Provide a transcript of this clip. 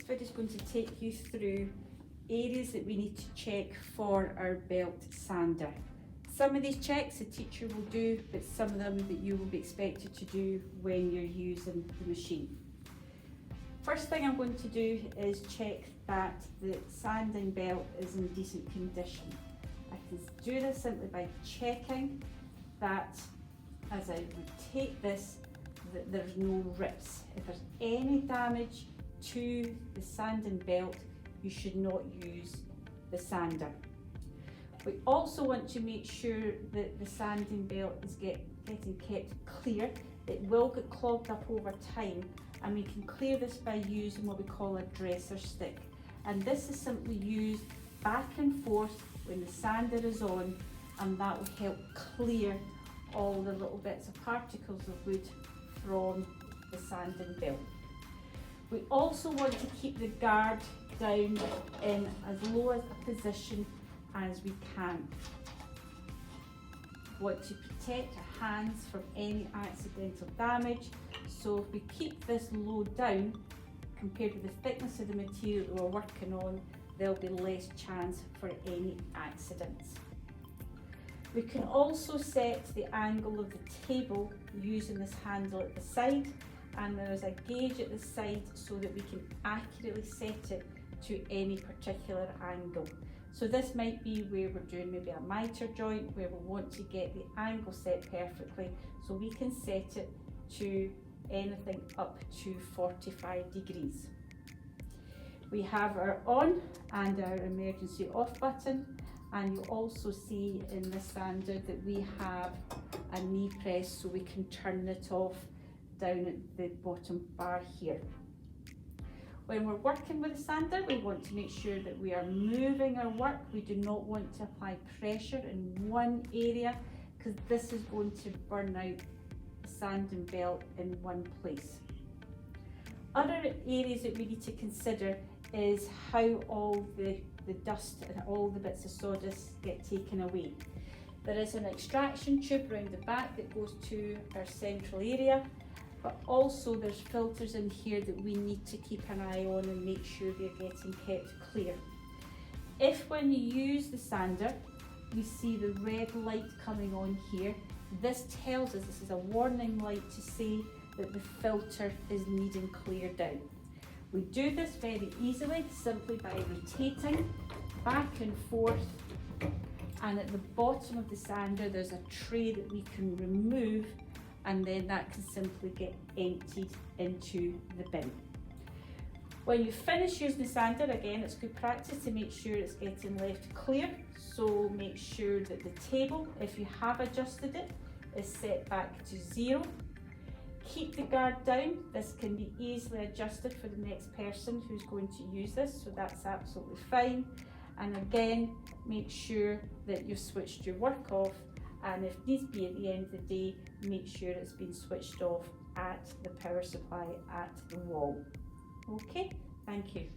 video is going to take you through areas that we need to check for our belt sander. Some of these checks the teacher will do, but some of them that you will be expected to do when you're using the machine. First thing I'm going to do is check that the sanding belt is in decent condition. I can do this simply by checking that as I rotate this, that there's no rips. If there's any damage to the sanding belt, you should not use the sander. We also want to make sure that the sanding belt is getting kept clear. It will get clogged up over time, and we can clear this by using what we call a dresser stick. And this is simply used back and forth when the sander is on, and that will help clear all the little bits of particles of wood from the sanding belt. We also want to keep the guard down in as low as a position as we can. We want to protect our hands from any accidental damage, so if we keep this low down compared to the thickness of the material that we're working on, there'll be less chance for any accidents. We can also set the angle of the table using this handle at the side, and there is a gauge at the side so that we can accurately set it to any particular angle. So this might be where we're doing maybe a miter joint where we want to get the angle set perfectly, so we can set it to anything up to 45 degrees. We have our on and our emergency off button, and you'll also see in the sander that we have a knee press so we can turn it off down at the bottom bar here. When we're working with the sander, we want to make sure that we are moving our work. We do not want to apply pressure in one area, because this is going to burn out the sanding belt in one place. Other areas that we need to consider is how all the dust and all the bits of sawdust get taken away. There is an extraction tube around the back that goes to our central area, but also there's filters in here that we need to keep an eye on and make sure they're getting kept clear. If when you use the sander, we see the red light coming on here, this tells us, this is a warning light to say that the filter is needing cleared down. We do this very easily, simply by rotating back and forth, and at the bottom of the sander there's a tray that we can remove, and then that can simply get emptied into the bin. When you finish using the sander, again, it's good practice to make sure it's getting left clear, so make sure that the table, if you have adjusted it, is set back to 0. Keep the guard down. This can be easily adjusted for the next person who's going to use this, so that's absolutely fine. And again, make sure that you've switched your work off, and if needs be at the end of the day, make sure it's been switched off at the power supply at the wall. Okay, thank you.